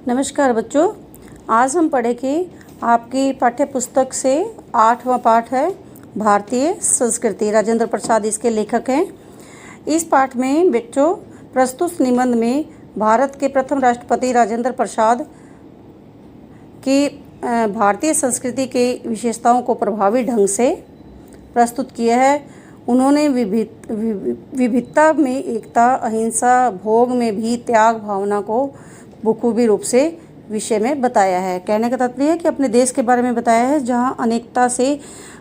नमस्कार बच्चों, आज हम पढ़ेंगे आपकी पाठ्य पुस्तक से 8वां पाठ है भारतीय संस्कृति। राजेंद्र प्रसाद इसके लेखक हैं। इस पाठ में बच्चों प्रस्तुत निबंध में भारत के प्रथम राष्ट्रपति राजेंद्र प्रसाद की भारतीय संस्कृति के विशेषताओं को प्रभावी ढंग से प्रस्तुत किया है। उन्होंने विविधता में एकता, अहिंसा, भोग में भी त्याग भावना को बखूबी रूप से विषय में बताया है। कहने का तात्पर्य है कि अपने देश के बारे में बताया है जहाँ अनेकता से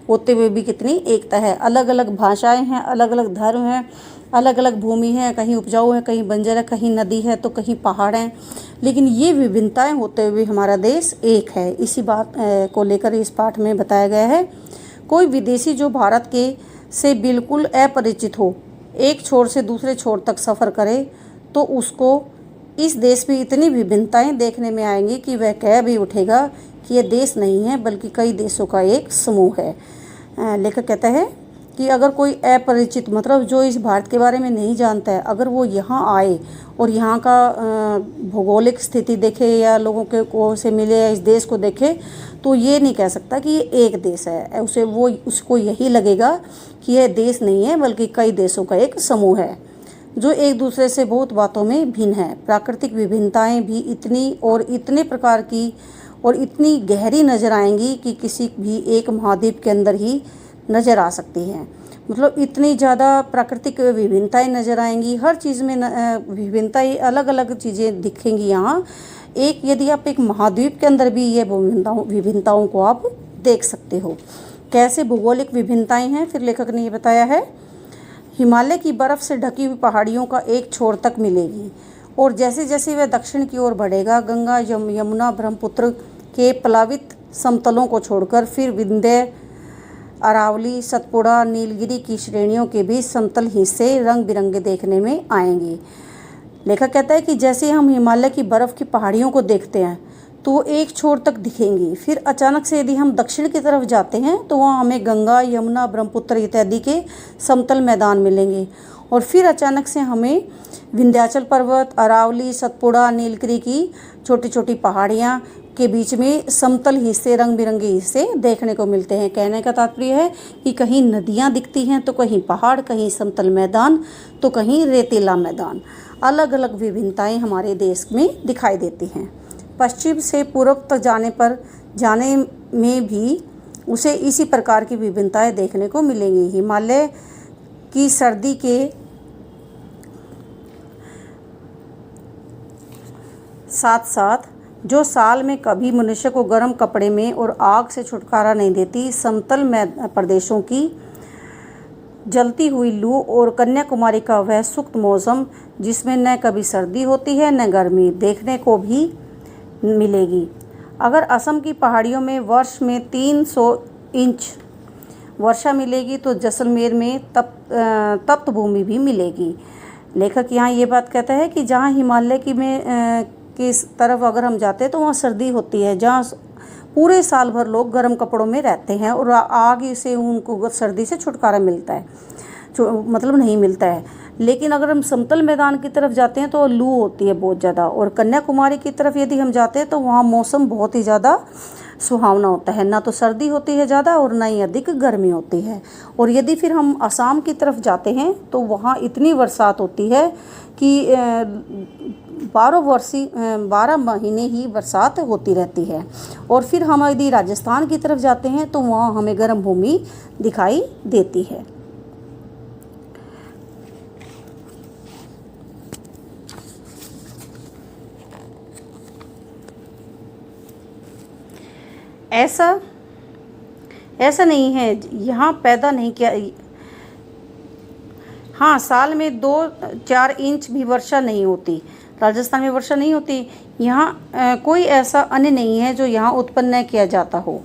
होते हुए भी कितनी एकता है। अलग अलग भाषाएं हैं, अलग अलग धर्म हैं, अलग अलग भूमि है, कहीं उपजाऊ है, कहीं बंजर है, कहीं नदी है तो कहीं पहाड़ हैं, लेकिन ये विभिन्नताएं होते हुए हमारा देश एक है। इसी बात को लेकर इस पाठ में बताया गया है। कोई विदेशी जो भारत के से बिल्कुल अपरिचित हो, एक छोर से दूसरे छोर तक सफ़र करे तो उसको इस देश में इतनी विभिन्नताएं देखने में आएंगी कि वह कह भी उठेगा कि यह देश नहीं है बल्कि कई देशों का एक समूह है। लेखक कहता है कि अगर कोई अपरिचित मतलब जो इस भारत के बारे में नहीं जानता है, अगर वो यहाँ आए और यहाँ का भौगोलिक स्थिति देखे या लोगों के को से मिले या इस देश को देखे तो ये नहीं कह सकता कि ये एक देश है। उसको यही लगेगा कि यह देश नहीं है बल्कि कई देशों का एक समूह है जो एक दूसरे से बहुत बातों में भिन्न है। प्राकृतिक विभिन्नताएं भी इतनी और इतने प्रकार की और इतनी गहरी नज़र आएंगी कि किसी भी एक महाद्वीप के अंदर ही नज़र आ सकती हैं। मतलब इतनी ज़्यादा प्राकृतिक विभिन्नताएं नज़र आएंगी, हर चीज़ में विभिन्नताएं, अलग अलग चीज़ें दिखेंगी यहाँ। यदि आप एक महाद्वीप के अंदर भी ये विभिन्नताओं को आप देख सकते हो। कैसे भौगोलिक विभिन्नताएँ हैं, फिर लेखक ने ये बताया है। हिमालय की बर्फ़ से ढकी हुई पहाड़ियों का एक छोर तक मिलेगी और जैसे जैसे वह दक्षिण की ओर बढ़ेगा, गंगा, यमुना, ब्रह्मपुत्र के प्लावित समतलों को छोड़कर फिर विंध्य, अरावली, सतपुड़ा, नीलगिरी की श्रेणियों के भी समतल हिस्से रंग बिरंगे देखने में आएंगे। लेखक कहता है कि जैसे हम हिमालय की बर्फ़ की पहाड़ियों को देखते हैं तो वो एक छोर तक दिखेंगी, फिर अचानक से यदि हम दक्षिण की तरफ जाते हैं तो वहाँ हमें गंगा, यमुना, ब्रह्मपुत्र इत्यादि के समतल मैदान मिलेंगे और फिर अचानक से हमें विंध्याचल पर्वत, अरावली, सतपुड़ा, नीलगिरी की छोटी छोटी पहाड़ियाँ के बीच में समतल हिस्से, रंग बिरंगे हिस्से देखने को मिलते हैं। कहने का तात्पर्य है कि कहीं नदियाँ दिखती हैं तो कहीं पहाड़, कहीं समतल मैदान तो कहीं रेतीला मैदान। अलग अलग विभिन्नताएँ हमारे देश में दिखाई देती हैं। पश्चिम से पूर्व तक जाने में भी उसे इसी प्रकार की विभिन्नताएं देखने को मिलेंगी। हिमालय की सर्दी के साथ साथ जो साल में कभी मनुष्य को गर्म कपड़े में और आग से छुटकारा नहीं देती, समतल प्रदेशों की जलती हुई लू और कन्याकुमारी का वह सुक्त मौसम जिसमें न कभी सर्दी होती है न गर्मी, देखने को भी मिलेगी। अगर असम की पहाड़ियों में वर्ष में 300 इंच वर्षा मिलेगी तो जैसलमेर में तप्त भूमि भी मिलेगी। लेखक यहाँ ये बात कहता है कि जहाँ हिमालय की तरफ अगर हम जाते हैं तो वहाँ सर्दी होती है, जहाँ पूरे साल भर लोग गर्म कपड़ों में रहते हैं और आग से उनको सर्दी से छुटकारा मिलता है, मतलब नहीं मिलता है। लेकिन अगर हम समतल मैदान की तरफ जाते हैं तो लू होती है बहुत ज़्यादा, और कन्याकुमारी की तरफ यदि हम जाते हैं तो वहाँ मौसम बहुत ही ज़्यादा सुहावना होता है, ना तो सर्दी होती है ज़्यादा और ना ही अधिक गर्मी होती है। और यदि फिर हम असम की तरफ जाते हैं तो वहाँ इतनी बरसात होती है कि 12 महीने ही बरसात होती रहती है। और फिर हम यदि राजस्थान की तरफ जाते हैं तो वहाँ हमें गर्म भूमि दिखाई देती है। ऐसा नहीं है, यहाँ पैदा नहीं किया। हाँ, साल में 2-4 इंच भी वर्षा नहीं होती, राजस्थान में वर्षा नहीं होती। यहाँ कोई ऐसा अन्न नहीं है जो यहाँ उत्पन्न न किया जाता हो,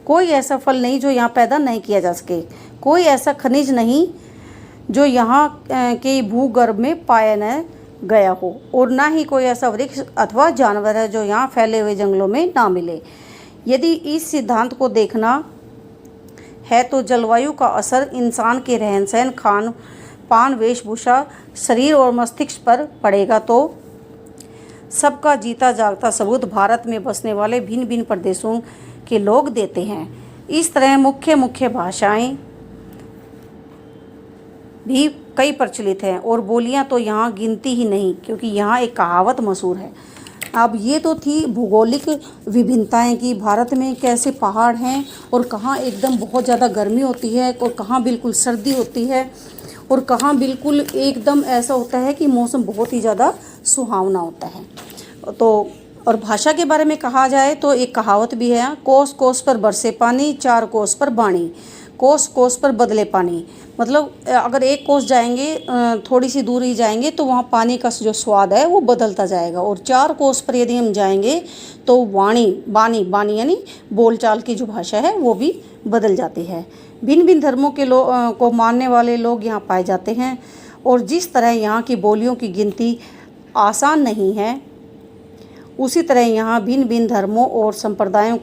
कोई ऐसा फल नहीं जो यहाँ पैदा नहीं किया जा सके, कोई ऐसा खनिज नहीं जो यहाँ के भूगर्भ में पाया न गया हो, और ना ही कोई ऐसा वृक्ष अथवा जानवर है जो यहाँ फैले हुए जंगलों में ना मिले। यदि इस सिद्धांत को देखना है तो जलवायु का असर इंसान के रहन सहन, खान पान वेशभूषा शरीर और मस्तिष्क पर पड़ेगा तो सबका जीता जागता सबूत भारत में बसने वाले भिन्न भिन्न प्रदेशों के लोग देते हैं। इस तरह मुख्य मुख्य भाषाएं भी कई प्रचलित हैं और बोलियां तो यहाँ गिनती ही नहीं, क्योंकि यहाँ एक कहावत मशहूर है। अब ये तो थी भौगोलिक विभिन्नताएं कि भारत में कैसे पहाड़ हैं और कहाँ एकदम बहुत ज़्यादा गर्मी होती है और कहाँ बिल्कुल सर्दी होती है और कहाँ बिल्कुल एकदम ऐसा होता है कि मौसम बहुत ही ज़्यादा सुहावना होता है। तो और भाषा के बारे में कहा जाए तो एक कहावत भी है, कोस कोस पर बरसे पानी, चार कोस पर बाणी, कोस कोस पर बदले पानी। मतलब अगर एक कोस जाएंगे, थोड़ी सी दूर ही जाएंगे तो वहाँ पानी का जो स्वाद है वो बदलता जाएगा, और चार कोस पर यदि हम जाएंगे तो बानी यानी बोलचाल की जो भाषा है वो भी बदल जाती है। भिन्न भिन्न धर्मों के लोग को मानने वाले लोग यहाँ पाए जाते हैं, और जिस तरह यहाँ की बोलियों की गिनती आसान नहीं है, उसी तरह यहाँ भिन्न भिन्न धर्मों और संप्रदायों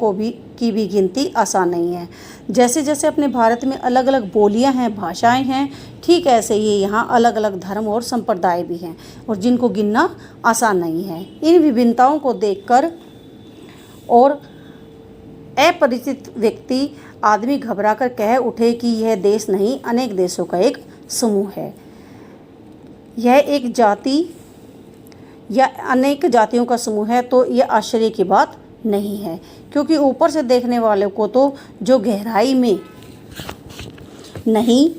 की भी गिनती आसान नहीं है। जैसे जैसे अपने भारत में अलग अलग बोलियाँ हैं, भाषाएं हैं, ठीक ऐसे ही यहाँ अलग अलग धर्म और संप्रदाय भी हैं, और जिनको गिनना आसान नहीं है। इन विभिन्नताओं को देखकर और अपरिचित व्यक्ति आदमी घबराकर कह उठे कि यह देश नहीं, अनेक देशों का एक समूह है। यह एक जाति या अनेक जातियों का समूह है, तो यह आश्चर्य की बात नहीं है, क्योंकि ऊपर से देखने वाले को तो जो गहराई में नहीं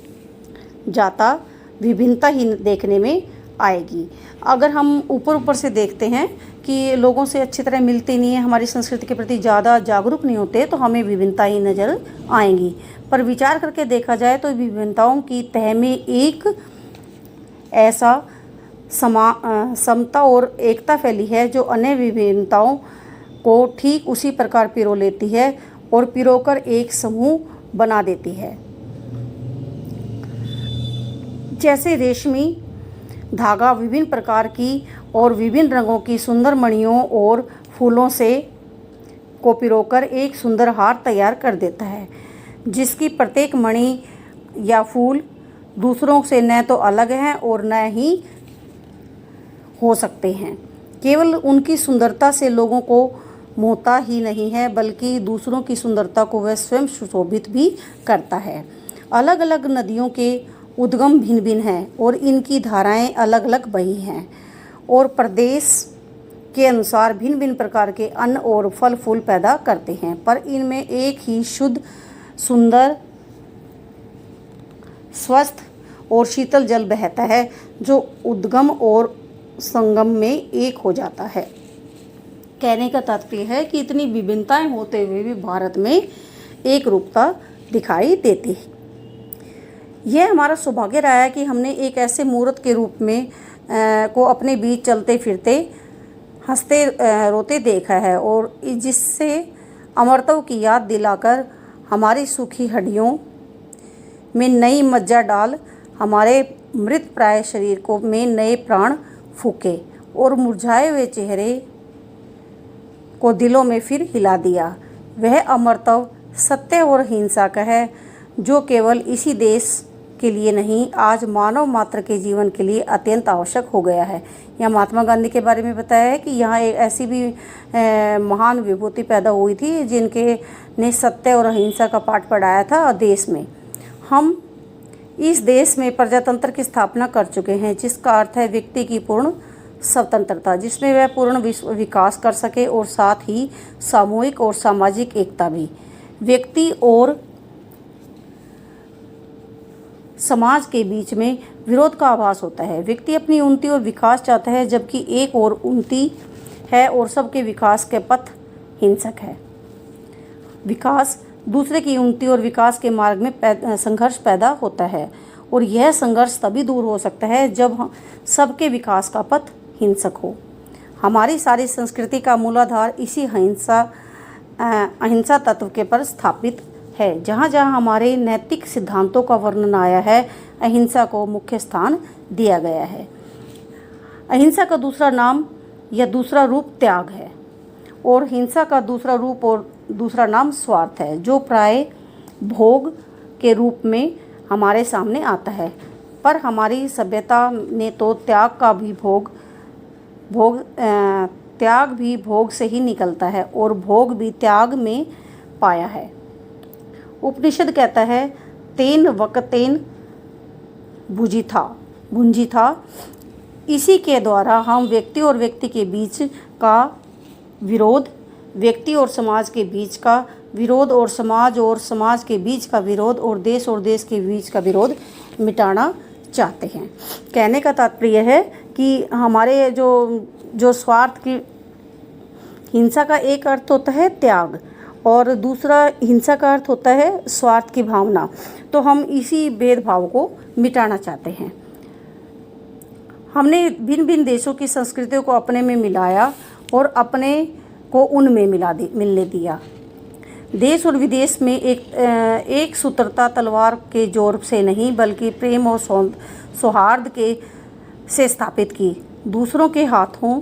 जाता विभिन्नता ही देखने में आएगी। अगर हम ऊपर से देखते हैं कि लोगों से अच्छी तरह मिलते नहीं है, हमारी संस्कृति के प्रति ज़्यादा जागरूक नहीं होते, तो हमें विभिन्नता ही नज़र आएंगी। पर विचार करके देखा जाए तो विभिन्नताओं की तह में एक ऐसा समता और एकता फैली है जो अन्य विभिन्नताओं को ठीक उसी प्रकार पिरो लेती है और पिरोकर एक समूह बना देती है। जैसे रेशमी धागा विभिन्न प्रकार की और विभिन्न रंगों की सुंदर मणियों और फूलों से को पिरोकर एक सुंदर हार तैयार कर देता है, जिसकी प्रत्येक मणि या फूल दूसरों से न तो अलग हैं और न ही हो सकते हैं। केवल उनकी सुंदरता से लोगों को मोहता ही नहीं है, बल्कि दूसरों की सुंदरता को वह स्वयं सुशोभित भी करता है। अलग अलग नदियों के उद्गम भिन्न भिन्न हैं और इनकी धाराएं अलग अलग बही हैं, और प्रदेश के अनुसार भिन्न भिन्न प्रकार के अन्न और फल फूल पैदा करते हैं, पर इनमें एक ही शुद्ध, सुंदर, स्वस्थ और शीतल जल बहता है, जो उद्गम और संगम में एक हो जाता है। कहने का तात्पर्य है कि इतनी विभिन्नताएं होते हुए भी भारत में एक रूपता दिखाई देती है। यह हमारा सौभाग्य रहा है कि हमने एक ऐसे मूर्त के रूप में को अपने बीच चलते फिरते हंसते रोते देखा है, और जिससे अमरत्व की याद दिलाकर हमारी सूखी हड्डियों में नई मज्जा डाल हमारे मृत प्राय शरीर को में नए प्राण फूके और मुरझाए हुए चेहरे को दिलों में फिर हिला दिया। वह अमरत्व सत्य और अहिंसा का है, जो केवल इसी देश के लिए नहीं, आज मानव मात्र के जीवन के लिए अत्यंत आवश्यक हो गया है। यहाँ महात्मा गांधी के बारे में बताया है कि यहाँ एक ऐसी भी महान विभूति पैदा हुई थी जिनके ने सत्य और अहिंसा का पाठ पढ़ाया था देश में। हम इस देश में प्रजातंत्र की स्थापना कर चुके हैं, जिसका अर्थ है व्यक्ति की पूर्ण स्वतंत्रता, जिसमें वह पूर्ण विकास कर सके, और साथ ही सामूहिक और सामाजिक एकता भी। व्यक्ति और समाज के बीच में विरोध का आभास होता है। व्यक्ति अपनी उन्नति और विकास चाहता है, जबकि एक और उन्नति है और सबके विकास के पथ हिंसक है। विकास दूसरे की उन्नति और विकास के मार्ग में संघर्ष पैदा होता है, और यह संघर्ष तभी दूर हो सकता है जब सबके विकास का पथ हिंसक हो। हमारी सारी संस्कृति का मूलाधार इसी अहिंसा तत्व के पर स्थापित है। जहाँ जहाँ हमारे नैतिक सिद्धांतों का वर्णन आया है, अहिंसा को मुख्य स्थान दिया गया है। अहिंसा का दूसरा नाम या दूसरा रूप त्याग है, और हिंसा का दूसरा रूप और दूसरा नाम स्वार्थ है, जो प्राय भोग के रूप में हमारे सामने आता है। पर हमारी सभ्यता ने तो त्याग भी भोग से ही निकलता है और भोग भी त्याग में पाया है। उपनिषद कहता है तेन वक्तेन भुंजी था। इसी के द्वारा हम व्यक्ति और व्यक्ति के बीच का विरोध, व्यक्ति और समाज के बीच का विरोध और समाज के बीच का विरोध और देश के बीच का विरोध मिटाना चाहते हैं। कहने का तात्पर्य है कि हमारे जो स्वार्थ की हिंसा का एक अर्थ होता है त्याग और दूसरा हिंसा का अर्थ होता है स्वार्थ की भावना। तो हम इसी भेदभाव को मिटाना चाहते हैं। हमने भिन्न भिन्न देशों की संस्कृतियों को अपने में मिलाया और अपने को उनमें मिलने दिया। देश और विदेश में एक सूत्रता तलवार के जोर से नहीं बल्कि प्रेम और सौहार्द से स्थापित की। दूसरों के हाथों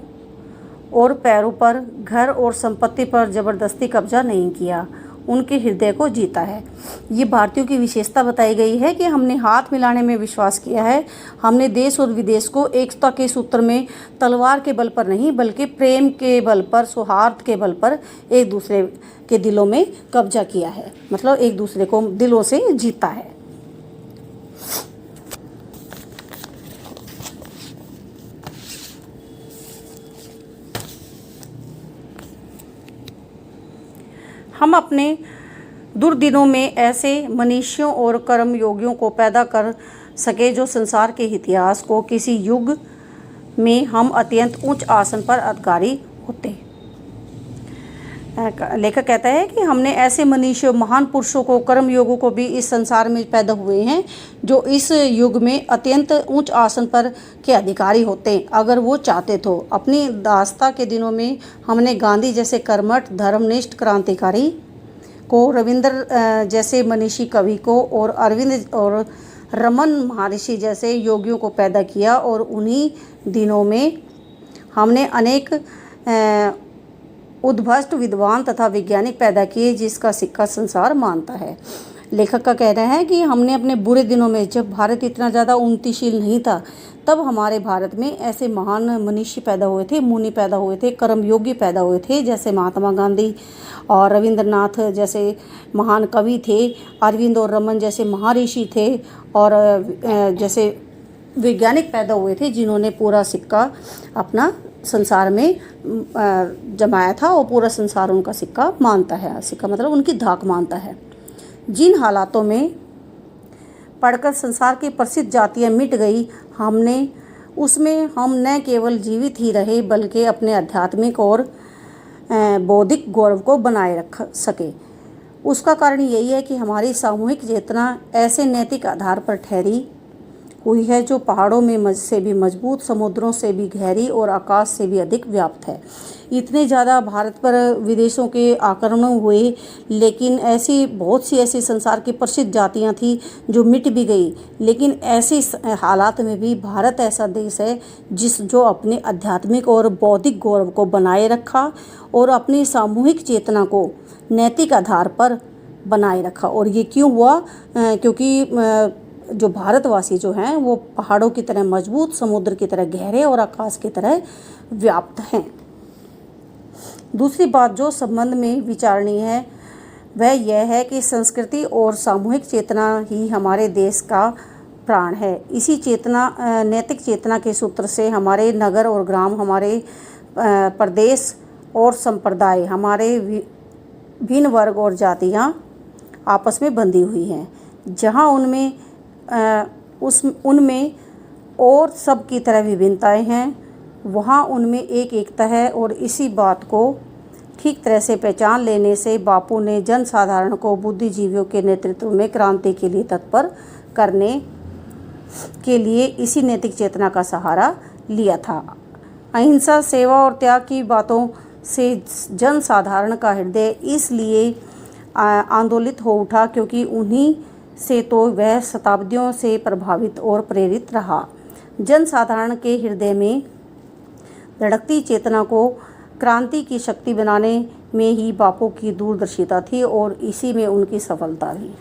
और पैरों पर, घर और संपत्ति पर जबरदस्ती कब्जा नहीं किया, उनके हृदय को जीता है। ये भारतीयों की विशेषता बताई गई है कि हमने हाथ मिलाने में विश्वास किया है। हमने देश और विदेश को एकता के सूत्र में तलवार के बल पर नहीं बल्कि प्रेम के बल पर, सौहार्द के बल पर एक दूसरे के दिलों में कब्जा किया है, मतलब एक दूसरे को दिलों से जीता है। हम अपने दुर्दिनों में ऐसे मनुष्यों और कर्मयोगियों को पैदा कर सके जो संसार के इतिहास को किसी युग में हम अत्यंत उच्च आसन पर अधिकारी होते। लेखक कहता है कि हमने ऐसे मनुष्य, महान पुरुषों को, कर्मयोगों को भी इस संसार में पैदा हुए हैं जो इस युग में अत्यंत उच्च आसन पर के अधिकारी होते अगर वो चाहते तो। अपनी दास्ता के दिनों में हमने गांधी जैसे कर्मठ, धर्मनिष्ठ क्रांतिकारी को, रविंद्र जैसे मनीषी कवि को और अरविंद और रमन महर्षि जैसे योगियों को पैदा किया और उन्हीं दिनों में हमने अनेक उद्भष्ट विद्वान तथा वैज्ञानिक पैदा किए जिसका सिक्का संसार मानता है। लेखक का कहना है कि हमने अपने बुरे दिनों में, जब भारत इतना ज़्यादा उन्नतिशील नहीं था, तब हमारे भारत में ऐसे महान मनीषी पैदा हुए थे, मुनि पैदा हुए थे, कर्मयोगी पैदा हुए थे, जैसे महात्मा गांधी और रविंद्रनाथ जैसे महान कवि थे, अरविंद और रमन जैसे महर्षि थे और जैसे वैज्ञानिक पैदा हुए थे जिन्होंने पूरा सिक्का अपना संसार में जमाया था और पूरा संसार उनका सिक्का मानता है। सिक्का मतलब उनकी धाक मानता है। जिन हालातों में पढ़कर संसार की प्रसिद्ध जातियाँ मिट गई, उसमें हम न केवल जीवित ही रहे बल्कि अपने आध्यात्मिक और बौद्धिक गौरव को बनाए रख सके। उसका कारण यही है कि हमारी सामूहिक चेतना ऐसे नैतिक आधार पर ठहरी हुई है जो पहाड़ों में से भी मजबूत, समुद्रों से भी गहरी और आकाश से भी अधिक व्याप्त है। इतने ज़्यादा भारत पर विदेशों के आक्रमण हुए, लेकिन बहुत सी ऐसी संसार की प्रसिद्ध जातियां थी जो मिट भी गई, लेकिन ऐसे हालात में भी भारत ऐसा देश है जो अपने आध्यात्मिक और बौद्धिक गौरव को बनाए रखा और अपनी सामूहिक चेतना को नैतिक आधार पर बनाए रखा। और ये क्यों हुआ? क्योंकि जो भारतवासी जो हैं वो पहाड़ों की तरह मजबूत, समुद्र की तरह गहरे और आकाश की तरह व्याप्त हैं। दूसरी बात जो संबंध में विचारणीय है वह यह है कि संस्कृति और सामूहिक चेतना ही हमारे देश का प्राण है। इसी चेतना, नैतिक चेतना के सूत्र से हमारे नगर और ग्राम, हमारे प्रदेश और संप्रदाय, हमारे भिन्न वर्ग और जातियाँ आपस में बंधी हुई हैं। जहाँ उनमें और सब की तरह विभिन्नताएं हैं, वहाँ उनमें एक एकता है। और इसी बात को ठीक तरह से पहचान लेने से बापू ने जनसाधारण को बुद्धिजीवियों के नेतृत्व में क्रांति के लिए तत्पर करने के लिए इसी नैतिक चेतना का सहारा लिया था। अहिंसा, सेवा और त्याग की बातों से जनसाधारण का हृदय इसलिए आंदोलित हो उठा क्योंकि उन्हीं से तो वह शताब्दियों से प्रभावित और प्रेरित रहा। जनसाधारण के हृदय में धड़कती चेतना को क्रांति की शक्ति बनाने में ही बापू की दूरदर्शिता थी और इसी में उनकी सफलता भी।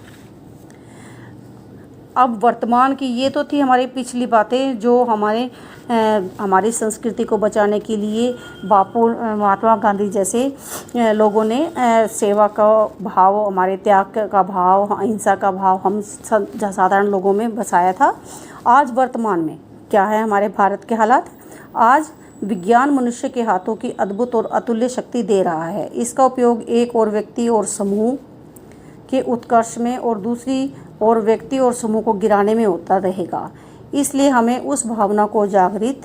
अब वर्तमान की ये तो थी हमारी पिछली बातें, जो हमारी संस्कृति को बचाने के लिए बापू, महात्मा गांधी जैसे लोगों ने सेवा का भाव, हमारे त्याग का भाव, अहिंसा का भाव हम साधारण लोगों में बसाया था। आज वर्तमान में क्या है हमारे भारत के हालात? आज विज्ञान मनुष्य के हाथों की अद्भुत और अतुल्य शक्ति दे रहा है। इसका उपयोग एक और व्यक्ति और समूह के उत्कर्ष में और दूसरी और व्यक्ति और समूह को गिराने में होता रहेगा। इसलिए हमें उस भावना को जागृत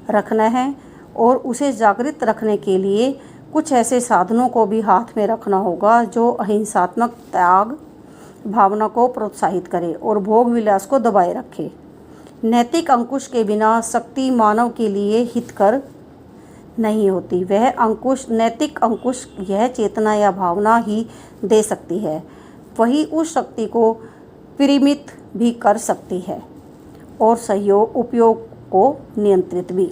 रखना है और उसे जागृत रखने के लिए कुछ ऐसे साधनों को भी हाथ में रखना होगा जो अहिंसात्मक त्याग भावना को प्रोत्साहित करे और भोग विलास को दबाए रखे। नैतिक अंकुश के बिना शक्ति मानव के लिए हितकर नहीं होती। वह अंकुश, नैतिक अंकुश, यह चेतना या भावना ही दे सकती है। वही उस शक्ति को परिमित भी कर सकती है और सहयोग उपयोग को नियंत्रित भी।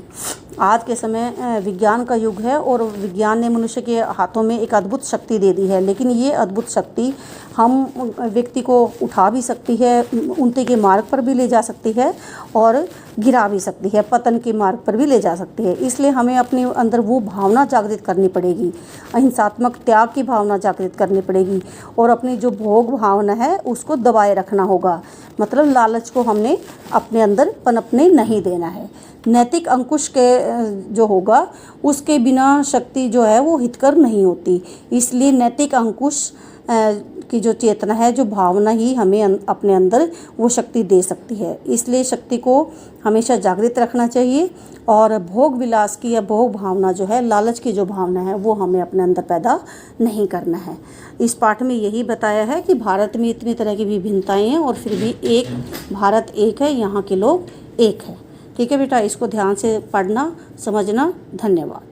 आज के समय विज्ञान का युग है और विज्ञान ने मनुष्य के हाथों में एक अद्भुत शक्ति दे दी है, लेकिन ये अद्भुत शक्ति हम व्यक्ति को उठा भी सकती है, उन्नति के मार्ग पर भी ले जा सकती है और गिरा भी सकती है, पतन के मार्ग पर भी ले जा सकती है। इसलिए हमें अपने अंदर वो भावना जागृत करनी पड़ेगी, अहिंसात्मक त्याग की भावना जागृत करनी पड़ेगी और अपनी जो भोग भावना है उसको दबाए रखना होगा। मतलब लालच को हमने अपने अंदर पनपने नहीं देना है। नैतिक अंकुश के जो होगा उसके बिना शक्ति जो है वो हितकर नहीं होती। इसलिए नैतिक अंकुश की जो चेतना है, जो भावना ही हमें अपने अंदर वो शक्ति दे सकती है। इसलिए शक्ति को हमेशा जागृत रखना चाहिए और भोग विलास की या भोग भावना जो है, लालच की जो भावना है, वो हमें अपने अंदर पैदा नहीं करना है। इस पाठ में यही बताया है कि भारत में इतनी तरह की विभिन्नताएं हैं और फिर भी एक भारत एक है, यहाँ के लोग एक है। ठीक है बेटा, इसको ध्यान से पढ़ना, समझना। धन्यवाद।